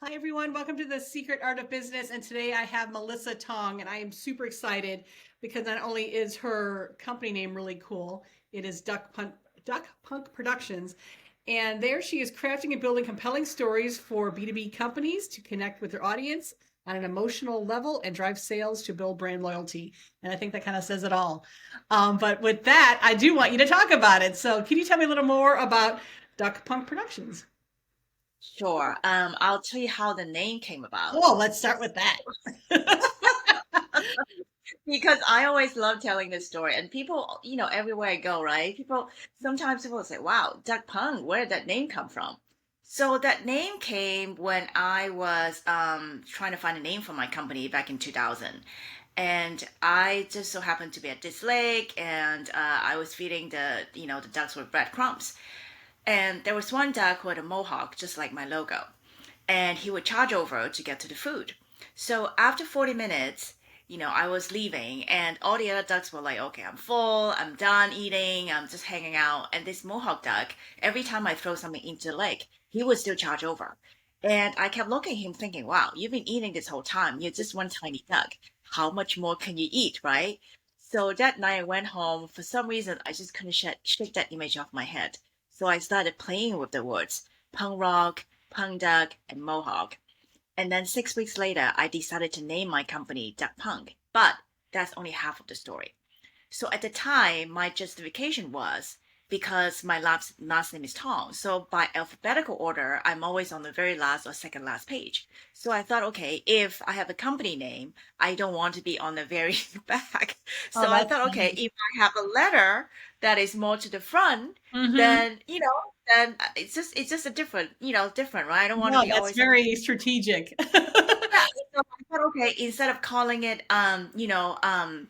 Hi, everyone. Welcome to the Secret Art of Business. And today I have Mellissa Tong, and I am super excited because not only is her company name really cool, it is DuckPunk Productions. And there she is crafting and building compelling stories for B2B companies to connect with their audience on an emotional level and drive sales to build brand loyalty. And I think that kind of says it all. But with that, I do want you to talk about it. So, can you tell me a little more about DuckPunk Productions? Sure. I'll tell you how the name came about. Cool. Let's start with that. Because I always love telling this story, and people, everywhere I go, right? Sometimes people say, "Wow, Duck Pung, where did that name come from?" So that name came when I was trying to find a name for my company back in 2000, and I just so happened to be at this lake, and I was feeding the ducks with breadcrumbs, and there was one duck who had a mohawk, just like my logo, and he would charge over to get to the food. So after 40 minutes, I was leaving, and all the other ducks were like, okay, I'm full, I'm done eating, I'm just hanging out. And this mohawk duck, every time I throw something into the lake, he would still charge over. And I kept looking at him thinking, wow, you've been eating this whole time. You're just one tiny duck. How much more can you eat, right? So that night I went home. For some reason, I just couldn't shake that image off my head. So I started playing with the words punk rock, punk duck, and mohawk. And then 6 weeks later, I decided to name my company Duck Punk. But that's only half of the story. So at the time, my justification was because my last name is Tong. So by alphabetical order, I'm always on the very last or second last page. So I thought, okay, if I have a company name, I don't want to be on the very back. Oh, So I that's thought, okay, nice. if I have a letter that is more to the front, Mm-hmm. then it's just a different, right? I don't want to No, be that's always on the very strategic. yeah. So I thought, okay, instead of calling it punk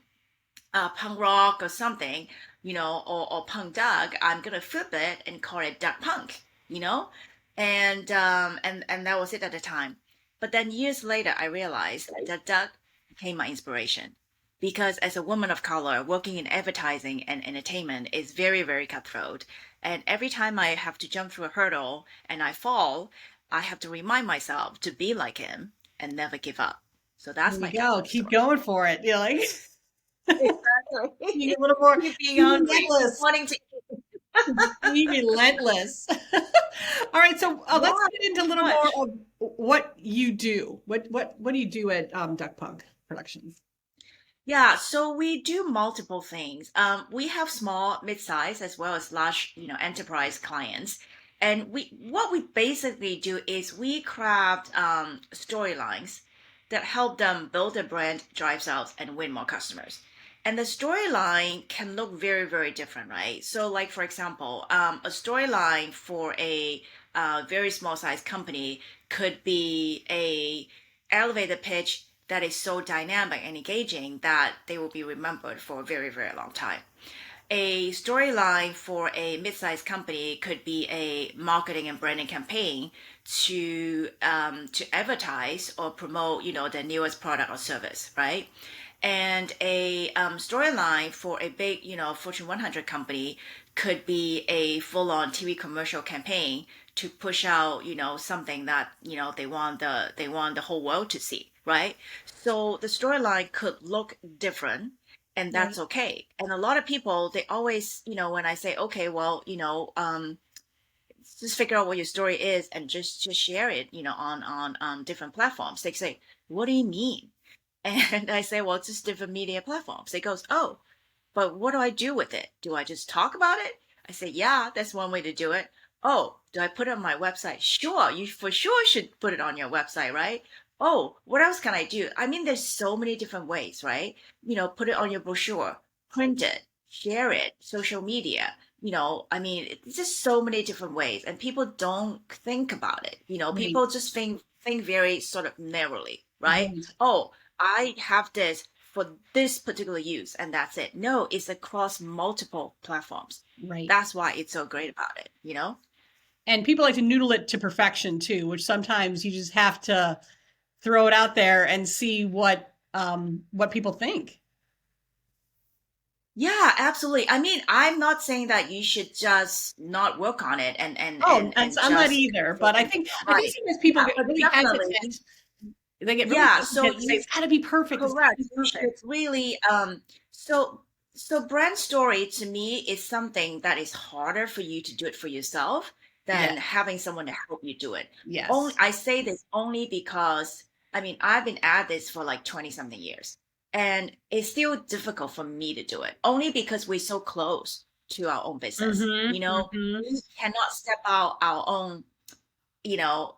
rock or something, or punk duck, I'm gonna flip it and call it duck punk, you know? And that was it at the time. But then years later I realized that duck became my inspiration. Because as a woman of color, working in advertising and entertainment is very, very cutthroat. And every time I have to jump through a hurdle and I fall, I have to remind myself to be like him and never give up. So There that's you my duck go. punk Keep story. going for it. You're like Exactly. being a little more, Keep being be hungry, keep relentless. wanting to. Be relentless. All right, so Yeah, let's get into a pretty little more much. of what you do. What do you do at Duck Punk Productions? Yeah, so we do multiple things. We have small, mid-size, as well as large, enterprise clients. And what we basically do is we craft storylines that help them build their brand, drive sales, and win more customers. And the storyline can look very, very different, right? So, like for example, a storyline for a very small size company could be a elevator pitch that is so dynamic and engaging that they will be remembered for a very, very long time. A storyline for a mid-sized company could be a marketing and branding campaign to advertise or promote, the newest product or service, right? And a storyline for a big, Fortune 100 company could be a full-on TV commercial campaign to push out, something that they want the whole world to see, right? So the storyline could look different, and that's Right. okay. And a lot of people, they always, when I say, okay, well, just figure out what your story is and just share it, on different platforms. They say, what do you mean? And I say, well, it's just different media platforms. It goes, oh, but what do I do with it? Do I just talk about it? I say, yeah, that's one way to do it. Oh, do I put it on my website? Sure, you for sure should put it on your website, right? Oh, what else can I do? I mean, there's so many different ways, right? Put it on your brochure, print it, share it, social media. I mean, it's just so many different ways, and people don't think about it. Right. People just think very sort of narrowly, right? Right. Oh, I have this for this particular use and that's it. No, it's across multiple platforms. Right. That's why it's so great about it. And people like to noodle it to perfection too, which sometimes you just have to throw it out there and see what people think. Yeah, absolutely. I mean, I'm not saying that you should just not work on it Oh, and I'm not just either, say but things I are think right. sometimes people Yeah, get but really definitely, hesitant. They get really yeah. So hesitant to say you it's got to be perfect. It's got to correct. be You should perfect. really so brand story to me is something that is harder for you to do it for yourself Yeah. than having someone to help you do it. Only Yes. I say this only because I mean I've been at this for like 20 something years and it's still difficult for me to do it only because we're so close to our own business. You Mm-hmm. know, Mm-hmm. we cannot step out our own you know,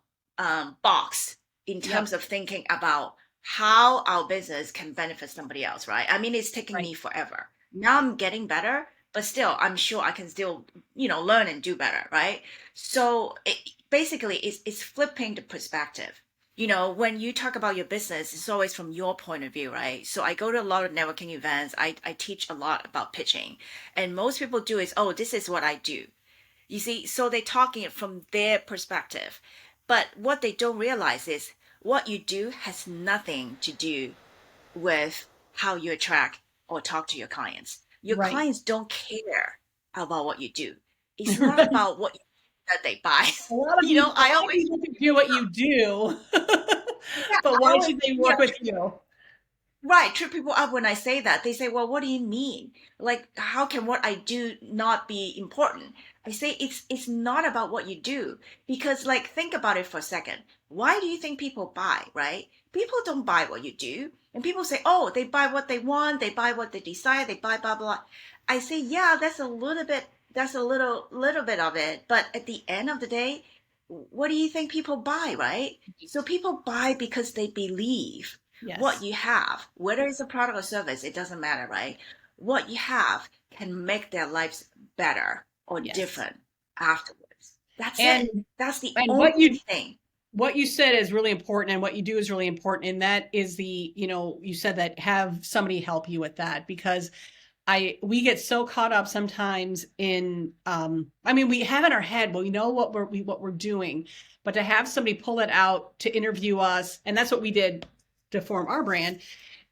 box in Yep. terms of thinking about how our business can benefit somebody else, right? I mean, it's taking Right. me forever. Now I'm getting better, but still, I'm sure I can still, learn and do better, right? So basically, it's flipping the perspective. You know, when you talk about your business, it's always from your point of view, right? So I go to a lot of networking events. I teach a lot about pitching. And most people do is, oh, this is what I do. You see, so they're talking it from their perspective. But what they don't realize is what you do has nothing to do with how you attract or talk to your clients. Your Right. clients don't care about what you do. It's not Right. about what that they buy. A lot of people, a I lot of always, people can do what you do, yeah, but I why always, should they yeah, work with you? right, trip people up when I say that. They say, "Well, what do you mean? Like, how can what I do not be important?" I say it's not about what you do because like think about it for a second. Why do you think people buy, right? People don't buy what you do. And people say, "Oh, they buy what they want, they buy what they desire, they buy blah blah." I say, "Yeah, that's a little bit of it, but at the end of the day, what do you think people buy, right? So people buy because they believe what Yes. you have, whether it's a product or service, it doesn't matter, right? What you have can make their lives better or Yes. different afterwards. That's it. And That's the and only thing. what you said is really important and what you do is really important, and that is you said that have somebody help you with that, because we get so caught up sometimes in I mean, we have in our head, well, we know what we're doing, but to have somebody pull it out to interview us, and that's what we did to form our brand,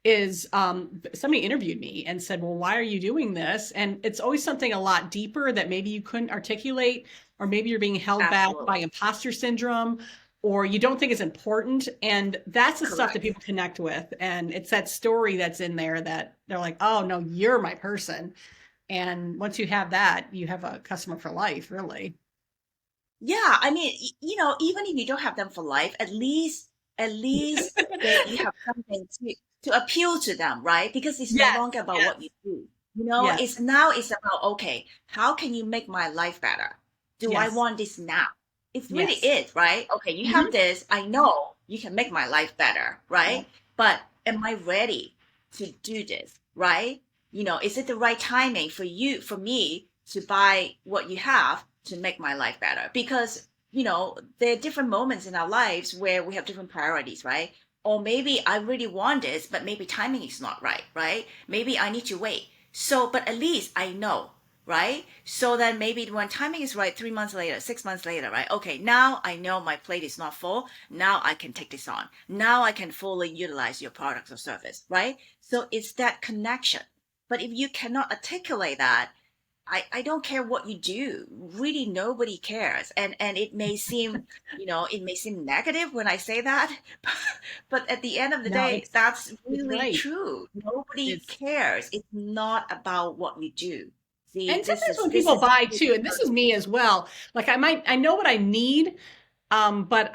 is somebody interviewed me and said, well, why are you doing this? And it's always something a lot deeper that maybe you couldn't articulate, or maybe you're being held back by Absolutely. imposter syndrome, or you don't think it's important. And that's the stuff that Correct. people connect with. And it's that story that's in there that they're like, oh, no, you're my person. And once you have that, you have a customer for life, really. Yeah, I mean, even if you don't have them for life, at least they you have something to appeal to them, right? Because it's no Yes, longer about what you yes, do. yes, It's about, okay, how can you make my life better? Do I yes, want this now? It's really yes. it, right? Okay, you have Mhm. this. I know you can make my life better, Yeah. right? But am I ready to do this, right? Is it the right timing for me to buy what you have to make my life better? Because, there are different moments in our lives where we have different priorities, right? Or maybe I really want this, but maybe timing is not right, right? Maybe I need to wait. So, but at least I know, right? So then maybe when timing is right, 3 months later, 6 months later, right? Okay, now I know my plate is not full. Now I can take this on. Now I can fully utilize your product or service, right? So it's that connection. But if you cannot articulate that, I don't care what you do. Really, nobody cares. And it may seem negative when I say that, but at the end of the No, day, that's it's really right. true. Nobody It's cares. It's not about what you do. See, And sometimes when this people is buy really too, and this is me as well, like I know what I need, but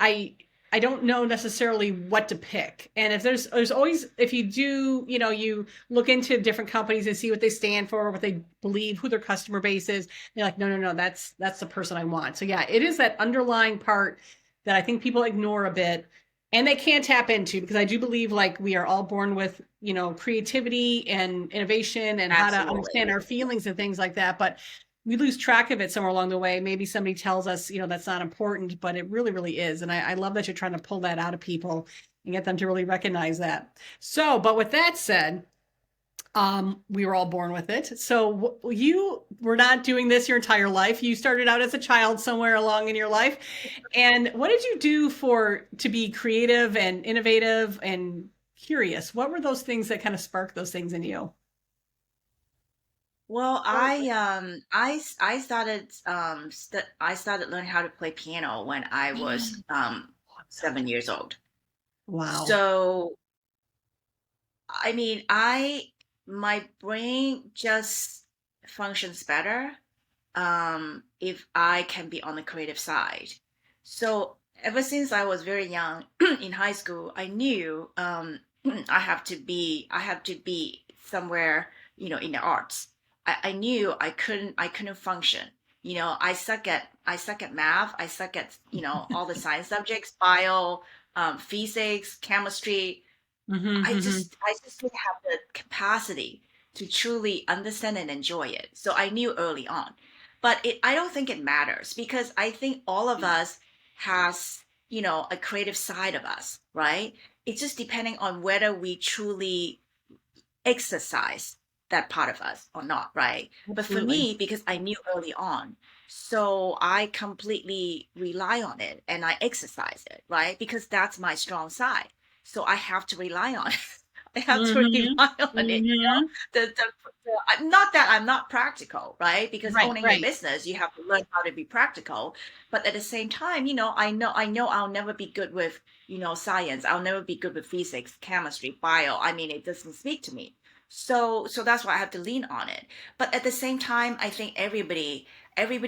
I don't know necessarily what to pick. And if there's always, if you do, you look into different companies and see what they stand for, what they believe, who their customer base is, they're like, no, no, no, that's the person I want. So yeah, it is that underlying part that I think people ignore a bit, and they can tap into, because I do believe like we are all born with, creativity and innovation and how to absolutely. understand our feelings and things like that. But we lose track of it somewhere along the way. Maybe somebody tells us, that's not important, but it really, really is. And I love that you're trying to pull that out of people and get them to really recognize that. So, but with that said, we were all born with it. So you were not doing this your entire life. You started out as a child somewhere along in your life. And what did you do to be creative and innovative and curious? What were those things that kind of sparked those things in you? Well, Or I started learning how to play piano when I was 7 years old. wow. So I mean, my brain just functions better if I can be on the creative side. So ever since I was very young in high school, I knew I have to be somewhere, in the arts. I knew I couldn't function. I suck at math. I suck at, all the science subjects, bio, physics, chemistry. Hmm. I just didn't have the capacity to truly understand and enjoy it. So I knew early on. But I don't think it matters because I think all of us has, a creative side of us, right? It's just depending on whether we truly exercise that part of us or not, right? But for Absolutely. me, because I knew early on, so I completely rely on it and I exercise it, right? Because that's my strong side. So I have to rely on it. I have to Hmm. rely on it. Hmm. Not that I'm not practical, right? Because Right, owning your right. business, you have to learn how to be practical. But at the same time, I know I'll never be good with, science. I'll never be good with physics, chemistry, bio. I mean, it doesn't speak to me. So that's why I have to lean on it. But at the same time, I think everybody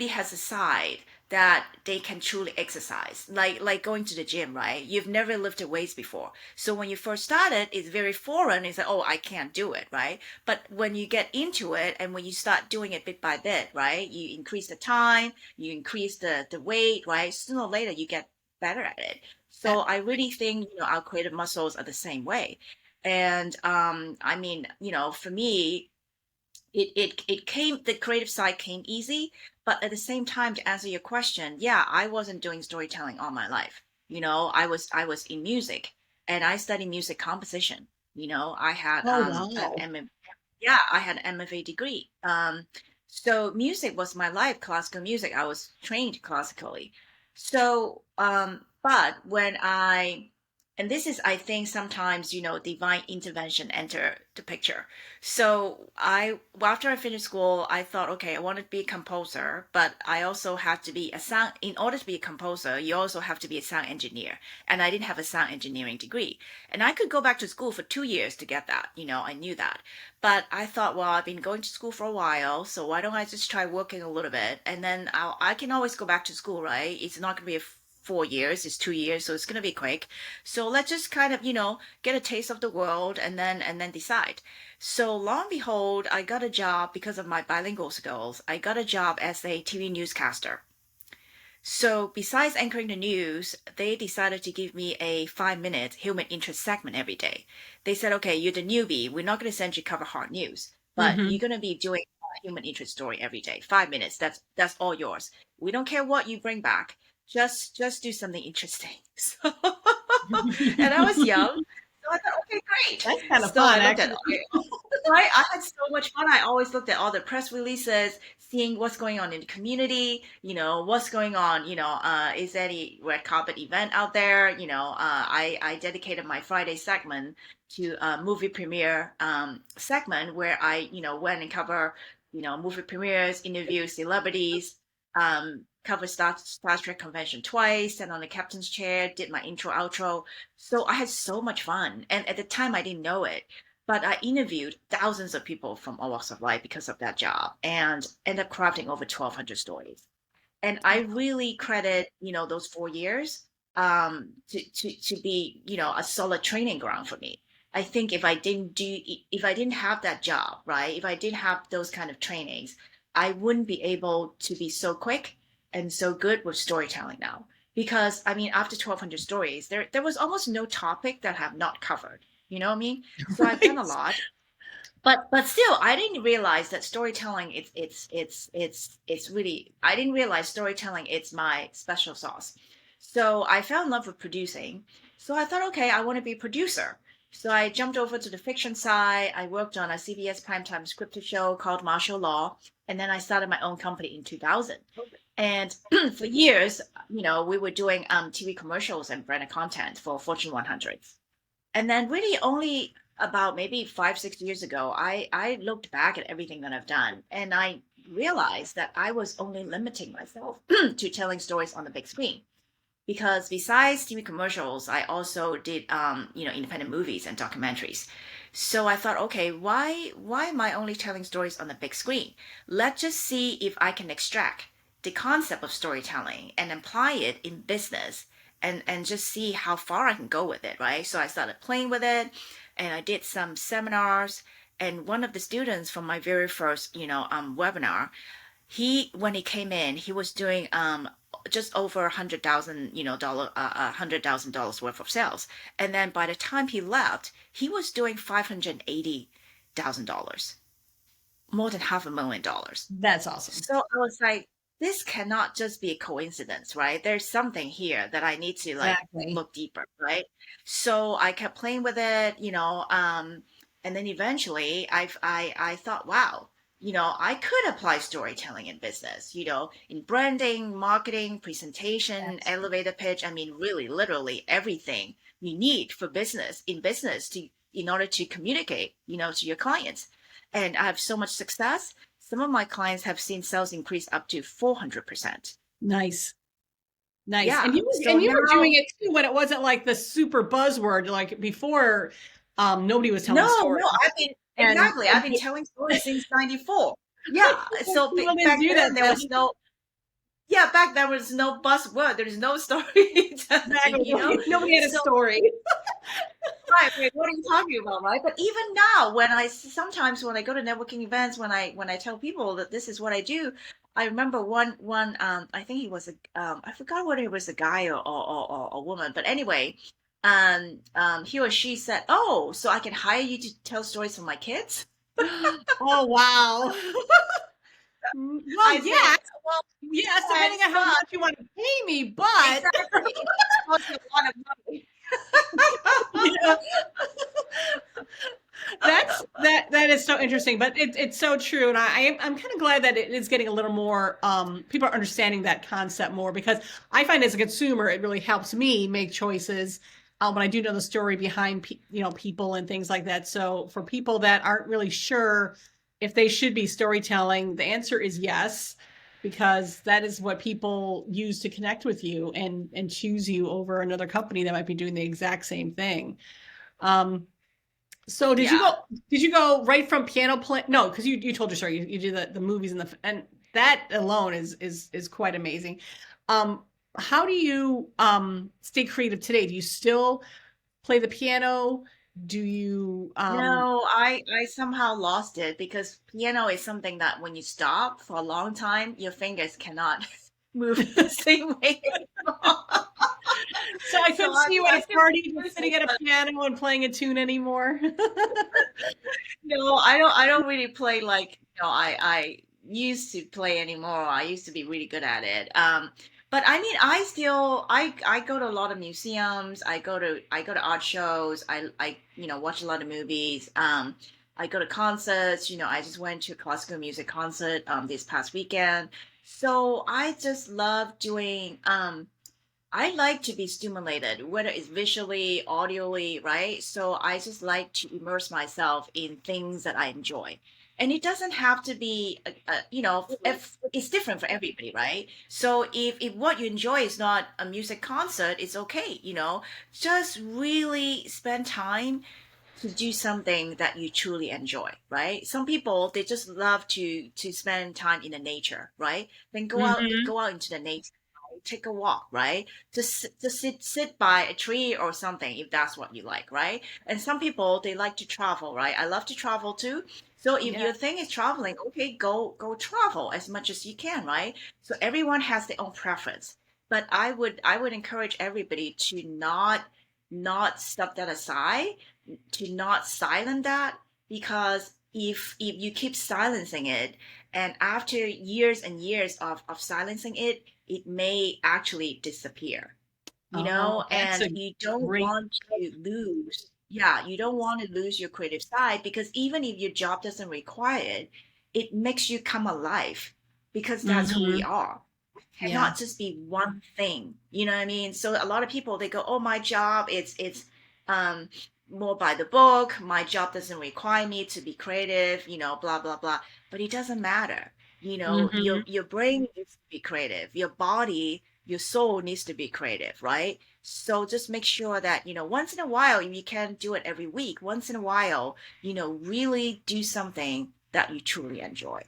has a side that they can truly exercise. Like going to the gym, right? You've never lifted weights before. So when you first started, it's very foreign. It's like, oh, I can't do it, right? But when you get into it and when you start doing it bit by bit, right? You increase the time, you increase the weight, right? Sooner or later you get better at it. Uh, So I really think, our creative muscles are the same way. And I mean, for me, it came the creative side came easy, but at the same time, to answer your question, yeah, I wasn't doing storytelling all my life. I was in music and I studied music composition. I had Oh, an wow. yeah, I had an MFA degree. So music was my life, classical music. I was trained classically. So but when I and this is, I think, sometimes, divine intervention enter the picture. So after I finished school, I thought, okay, I want to be a composer, but I also have to be a sound. In order to be a composer, you also have to be a sound engineer, and I didn't have a sound engineering degree, and I could go back to school for 2 years to get that. I knew that, but I thought, well, I've been going to school for a while, so why don't I just try working a little bit, and then I can always go back to school, right? It's not going to be 4 years, it's 2 years, so it's going to be quick. So let's just kind of, get a taste of the world and then decide. So lo and behold, I got a job because of my bilingual skills. I got a job as a TV newscaster. So besides anchoring the news, they decided to give me a 5 minute human interest segment every day. They said, okay, you're the newbie. We're not going to send you cover hard news, but you're Hmm. going to be doing a human interest story every day. 5 minutes. That's all yours. We don't care what you bring back. Just do something interesting. So, and I was young. So I thought, okay, great. That's kind of So I fun, looked at actually. Right? I had so much fun. I always looked at all the press releases, seeing what's going on in the community, what's going on, is there any red carpet event out there? I dedicated my Friday segment to a movie premiere segment where I, went and cover, movie premieres, interview celebrities, cover Star Trek convention twice, and on the captain's chair, did my intro, outro. So I had so much fun. And at the time, I didn't know it. But I interviewed thousands of people from all walks of life because of that job and ended up crafting over 1,200 stories. And I really credit, those 4 years to be, a solid training ground for me. I think if I didn't have that job, right? If I didn't have those kind of trainings, I wouldn't be able to be so quick and so good with storytelling now. Because I mean, after 1,200 stories, there was almost no topic that I have not covered. You know what I mean? So I've done a Right. lot, but still, I didn't realize that storytelling it's really I didn't realize storytelling it's my special sauce. So I fell in love with producing. So I thought, okay, I want to be a producer. So I jumped over to the fiction side. I worked on a CBS primetime scripted show called Martial Law, and then I started my own company in 2000. And for years, we were doing TV commercials and branded content for Fortune 100s. And then really only about maybe 5, 6 years ago, I looked back at everything that I've done, and I realized that I was only limiting myself to telling stories on the big screen. Because besides TV commercials, I also did independent movies and documentaries. So I thought, okay, why am I only telling stories on the big screen? Let's just see if I can extract the concept of storytelling and apply it in business, and just see how far I can go with it, right? So I started playing with it, and I did some seminars. And one of the students from my very first webinar, he when he came in, he was doing just over $100,000 worth of sales, and then by the time he left, he was doing $580,000, more than $500,000. That's awesome. So I was like, this cannot just be a coincidence, right? There's something here that I need to like Exactly. look deeper, right? So I kept playing with it, and then eventually I thought, wow, I could apply storytelling in business, in branding, marketing, presentation, Yes. elevator pitch. I mean, really, literally everything you need for business in business to in order to communicate, to your clients. And I have so much success. Some of my clients have seen sales increase up to 400%. Nice. Nice. Yeah. So And you were now, doing it too when it wasn't like the super buzzword like before. Nobody was telling no, stories. exactly. I've And been telling stories since 94. Yeah. So people didn't back do that then there then. was no, yeah, back then there was no buzzword. There is no storytelling, Exactly. Nobody had a So, story. right, what are you talking about, right? But even now, sometimes when I go to networking events, when I tell people that this is what I do, I remember one I think he was I forgot whether it was a guy or a woman, but anyway, he or she said, "Oh, so I can hire you to tell stories for my kids?" Oh wow. Well, I said, yeah, "Well, yes, depending yes, on how but much you want to pay me, but exactly, it costs you a lot of money." yeah, that is so interesting. But it's so true, and I'm kind of glad that it is getting a little more people are understanding that concept more, because I find as a consumer it really helps me make choices when I do know the story behind people and things like that. So for people that aren't really sure if they should be storytelling, the answer is yes, because that is what people use to connect with you and choose you over another company that might be doing the exact same thing. Um, so Yeah. did you go right from piano play? No, because you told your story. You do the movies and that alone is quite amazing. Um, how do you stay creative today? Do you still play the piano? Do you No, I somehow lost it because piano is something that when you stop for a long time, your fingers cannot move the same way anymore. so I So couldn't see you at I a can party play just sitting at a but piano and playing a tune anymore. no, I don't really play like, I used to play anymore. I used to be really good at it. But I mean, I go to a lot of museums. I go to art shows. I watch a lot of movies. I go to concerts. I just went to a classical music concert this past weekend. So I just love doing I like to be stimulated, whether it's visually, audioly, right? So I just like to immerse myself in things that I enjoy. And it doesn't have to be, if it's different for everybody, right? So if what you enjoy is not a music concert, it's okay, just really spend time to do something that you truly enjoy, right? Some people, they just love to spend time in the nature, right? Then Hmm. go out into the nature, take a walk, right? Just sit by a tree or something if that's what you like, right? And some people, they like to travel, right? I love to travel too. So if Yeah. your thing is traveling, okay, go travel as much as you can, right? So everyone has their own preference. But I would encourage everybody to not step that aside, to not silence that, because if you keep silencing it, and after years and years of silencing it, it may actually disappear, Oh, that's and a you don't great. want to lose, yeah, you don't want to lose your creative side, because even if your job doesn't require it, it makes you come alive, because that's who we Hmm. are. Yeah. Cannot just be one thing, you know what I mean? So a lot of people, they go, oh, my job, it's more by the book. My job doesn't require me to be creative, blah, blah, blah. But it doesn't matter. Hmm. Your brain needs to be creative. Your body, your soul needs to be creative, right? So just make sure that, once in a while, you can't do it every week. Once in a while, really do something that you truly enjoy.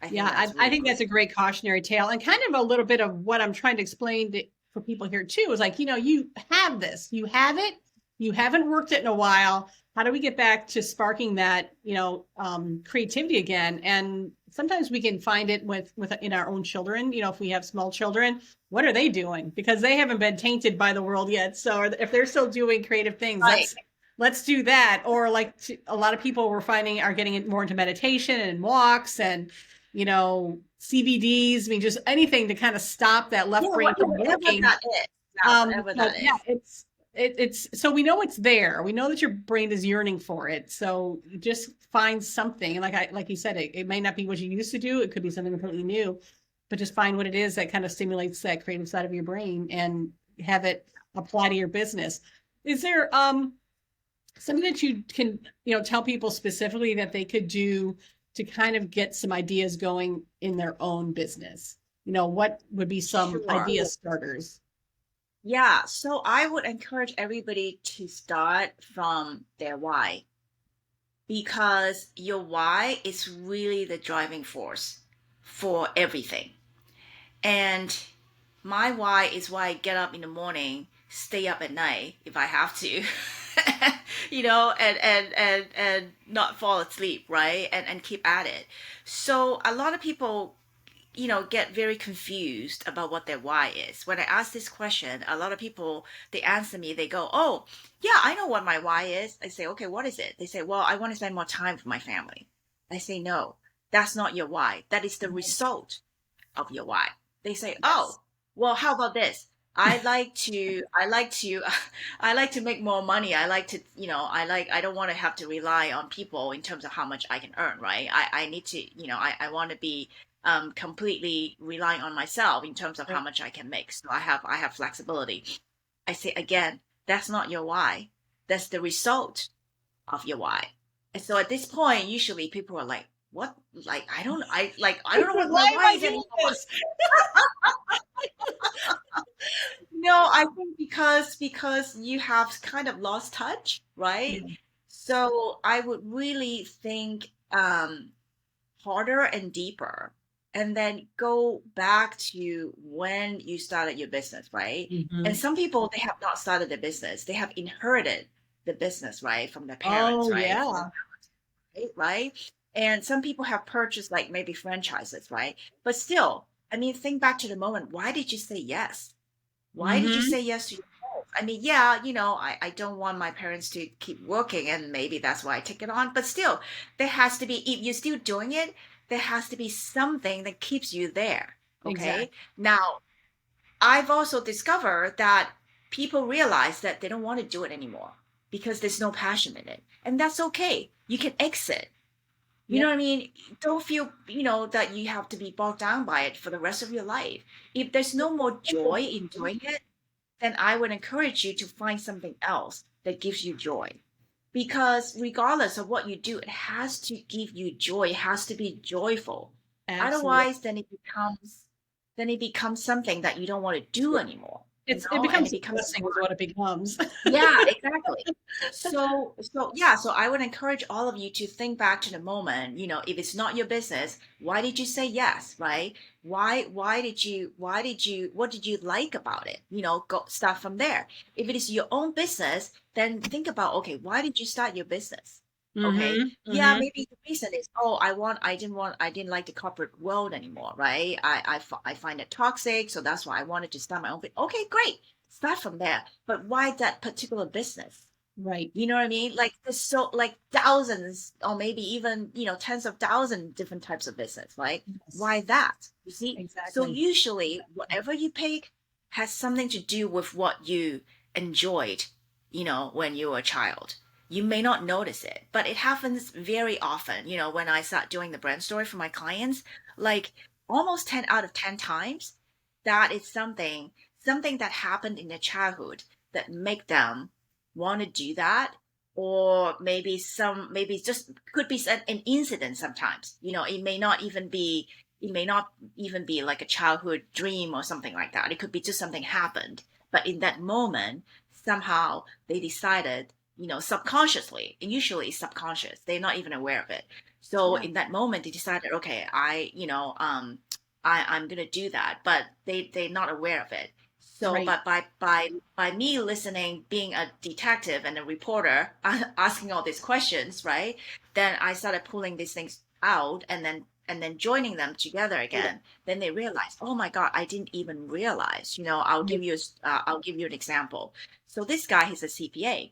I Yeah, think that's I really think that's a crucial. great cautionary tale, and kind of a little bit of what I'm trying to explain for people here too is like, you have this, you have it, you haven't worked it in a while. How do we get back to sparking that, creativity again? And sometimes we can find it with in our own children. If we have small children, what are they doing? Because they haven't been tainted by the world yet. So if they're still doing creative things, Right. let's do that. Or like a lot of people we're finding are getting more into meditation and walks and CBDs. I mean, just anything to kind of stop that Yeah, left brain from whatever working. that is. Yeah, whatever But that yeah, is. it's so we know it's there. We know that your brain is yearning for it. So just find something. And like you said, it may not be what you used to do. It could be something completely new, but just find what it is that kind of stimulates that creative side of your brain and have it apply to your business. Is there something that you can tell people specifically that they could do to kind of get some ideas going in their own business? What would be some Sure. idea starters? Yeah, so I would encourage everybody to start from their why because your why is really the driving force for everything. And my why is why I get up in the morning, stay up at night if I have to, and not fall asleep, right? And keep at it. So a lot of people get very confused about what their why is. When I ask this question, a lot of people, they answer me, they go, oh, yeah, I know what my why is. I say, okay, what is it? They say, well, I want to spend more time with my family. I say, no, that's not your why. That is the result of your why. They say, Yes. oh, well, how about this? I like to make more money. I like to, I don't want to have to rely on people in terms of how much I can earn, right? I need to, I want to be completely relying on myself in terms of how Right. much I can make. So I have flexibility. I say again, that's not your why. That's the result of your why. And so at this point, usually people are like, what? Like, I don't know what Why my am why I is doing anymore. this? No, I think because you have kind of lost touch, right? Yeah. So I would really think harder and deeper, and then go back to when you started your business, right? And Hmm. some people they have not started their business; they have inherited the business, right, from their parents, Oh right, from yeah. right? And some people have purchased like maybe franchises, right? But still, I mean, think back to the moment. Why did you say yes? Why did you Hmm. say yes to your goals? I mean, yeah, I don't want my parents to keep working, and maybe that's why I take it on. But still, there has to be, if you're still doing it, there has to be something that keeps you there. Okay. Exactly. Now, I've also discovered that people realize that they don't want to do it anymore because there's no passion in it. And that's okay. You can exit. You know Yep. what I mean? Don't feel, that you have to be bogged down by it for the rest of your life. If there's no more joy in doing it, then I would encourage you to find something else that gives you joy. Because regardless of what you do, it has to give you joy. It has to be joyful. Absolutely. Otherwise, then it becomes something that you don't want to do anymore, It and it becomes a becomes blessing is what it becomes. yeah, exactly. So yeah, so I would encourage all of you to think back to the moment, if it's not your business, why did you say yes, right? What did you like about it? Go start from there. If it is your own business, then think about, okay, why did you start your business? Okay. Hmm. Yeah, Hmm. maybe the reason is, oh, I didn't like the corporate world anymore, right? I find it toxic, so that's why I wanted to start my own. Okay, great, start from there. But why that particular business? Right. You know what I mean? Like there's so like thousands or maybe even, tens of thousands different types of business, right? Yes. Why that? You see? So Exactly. usually whatever you pick has something to do with what you enjoyed, when you were a child. You may not notice it, but it happens very often, when I start doing the brand story for my clients, like almost 10 out of 10 times, that is something that happened in their childhood that make them want to do that or maybe just could be an incident sometimes. It may not even be like a childhood dream or something like that. It could be just something happened. But in that moment, somehow they decided, subconsciously, and usually it's subconscious, they're not even aware of it. So Yeah. in that moment, they decided, okay, I'm gonna do that, but they're not aware of it. So, Right. but by me listening, being a detective and a reporter, asking all these questions, right? Then I started pulling these things out, and then joining them together again. Then they realize, oh my God, I didn't even realize. I'll give you an example. So this guy, he's a CPA,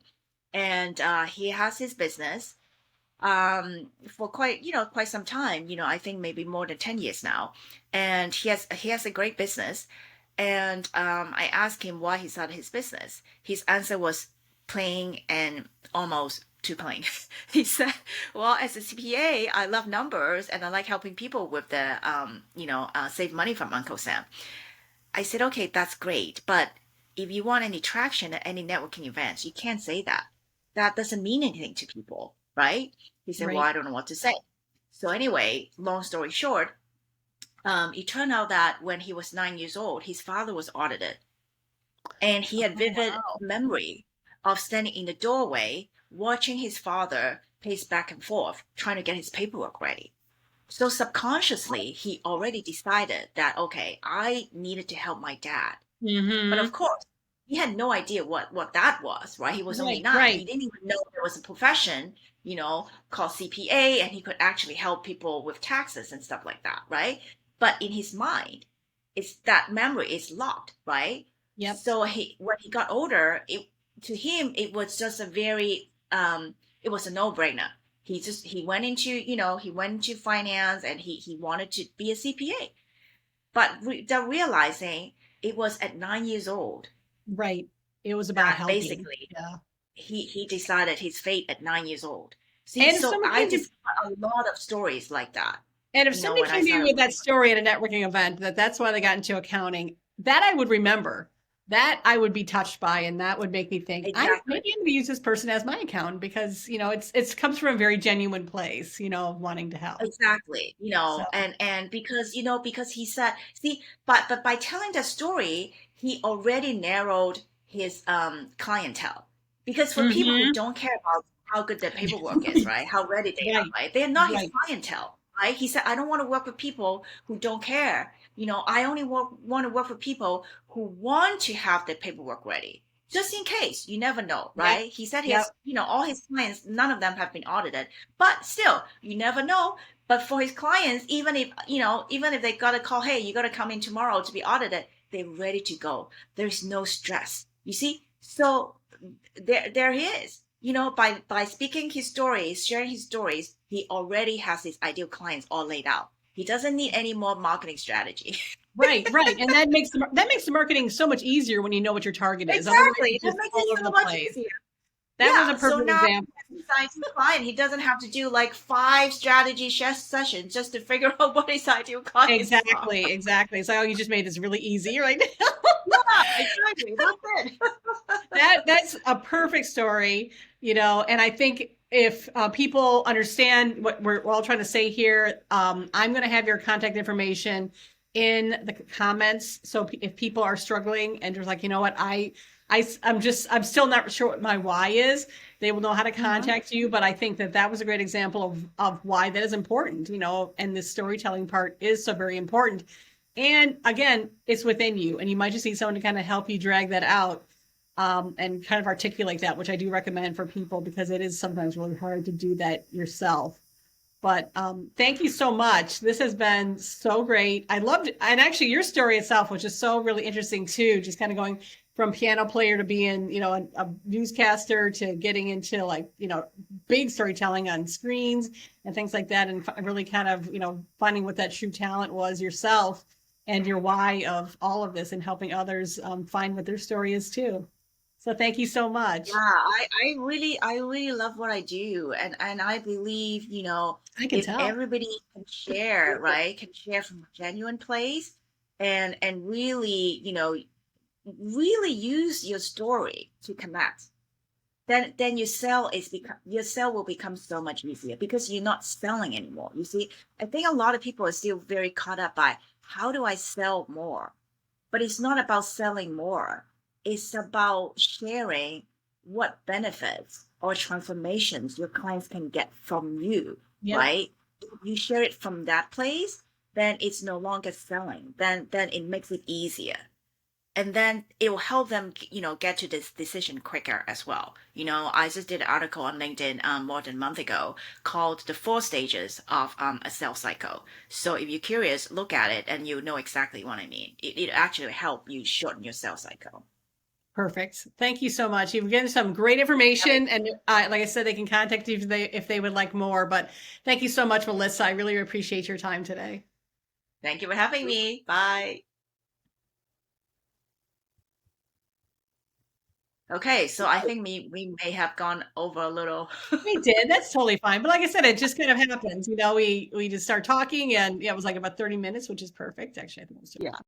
and he has his business for quite some time. I think maybe more than 10 years now, and he has a great business. And I asked him why he started his business. His answer was plain and almost too plain. He said, well, as a CPA, I love numbers and I like helping people with the save money from Uncle Sam. I said, okay, that's great, but if you want any traction at any networking events, you can't say that. That doesn't mean anything to people, right? He said, well, Right. I don't know what to say. So anyway, long story short, it turned out that when he was 9 years old, his father was audited, and he had Oh, vivid wow. memory of standing in the doorway watching his father pace back and forth, trying to get his paperwork ready. So subconsciously, he already decided that, okay, I needed to help my dad. But of Mm-hmm. course, he had no idea what that was, right? He was only Right. 9. He Right. didn't even know there was a profession, called CPA, and he could actually help people with taxes and stuff like that, right? But in his mind, it's that memory is locked, right? Yep. So when he got older, to him it was just it was a no-brainer. He went into finance, and he wanted to be a CPA. But realizing it was at 9 years old Right. It was about that helping. basically Yeah. he decided his fate at 9 years old. See, And if so someone I came to discovered a lot of stories like that, And if somebody when I came to you started with that working. story at a networking event, that's why they got into accounting, that I would remember. That I would be touched by, and that would make me think, I Exactly. maybe I'm going to use this person as my accountant because it's comes from a very genuine place, of wanting to help. Exactly, So, and because he said, see, but by telling that story, he already narrowed his clientele. Because for people who hmm don't care about how good their paperwork is, right? How ready they are, right, right? They're not his right, clientele, right? He said, I don't want to work with people who don't care. I only want to work with people who want to have their paperwork ready. Just in case, you never know, yep, right? He said yep, all his clients, none of them have been audited, but still, you never know. But for his clients, even if they got a call, hey, you got to come in tomorrow to be audited, they're ready to go. There's no stress. You see? So there he is. By speaking his stories, sharing his stories, he already has his ideal clients all laid out. He doesn't need any more marketing strategy. right, right, and that makes the marketing so much easier when you know what your target is. Otherwise, Exactly. it's That just makes all it over so the much place. easier. That was a Yeah, so perfect now example. as his ideal client, he doesn't have to do like 5 strategy sessions just to figure out what his ideal clients are. Exactly, exactly. So you just made this really easy right now. Yeah, exactly. That's it. That's a perfect story, and I think if people understand what we're all trying to say here, I'm going to have your contact information in the comments. So if people are struggling and they're like, you know what, I'm still not sure what my why is, they will know how to Mhm. contact you. But I think that was a great example of why that is important, and the storytelling part is so very important. And again, it's within you, and you might just need someone to kind of help you drag that out, and kind of articulate that, which I do recommend for people because it is sometimes really hard to do that yourself. But thank you so much. This has been so great. I loved it. And actually, your story itself was just so really interesting too. Just kind of going from piano player to being, a newscaster to getting into like, big storytelling on screens and things like that. And really kind of, finding what that true talent was yourself and your why of all of this and helping others find what their story is too. So thank you so Yeah, much. I really love what I do, and I believe, I can if tell. everybody can share, right, can share from a genuine place, and really, really use your story to connect. then your sell will become so much easier because you're not selling anymore. You see, I think a lot of people are still very caught up by how do I sell more? But it's not about selling more. It's about sharing what benefits or transformations your clients can get from you, Yep. right? If you share it from that place, then it's no longer selling. Then it makes it easier, and then it will help them get to this decision quicker as well. I just did an article on LinkedIn more than a month ago called the 4 stages of a sales cycle. So if you're curious, look at it and you know exactly what I mean. It actually help you shorten your sales cycle. Perfect. Thank you so much. You've given some great information, and like I said, they can contact you if they would like more. But thank you so much, Mellissa. I really appreciate your time today. Thank you for having me. Bye. Okay, so I think we may have gone over a little. We did. That's totally fine. But like I said, it just kind of happens. We just start talking, and yeah, it was like about 30 minutes, which is perfect. Actually, I think it was Yeah.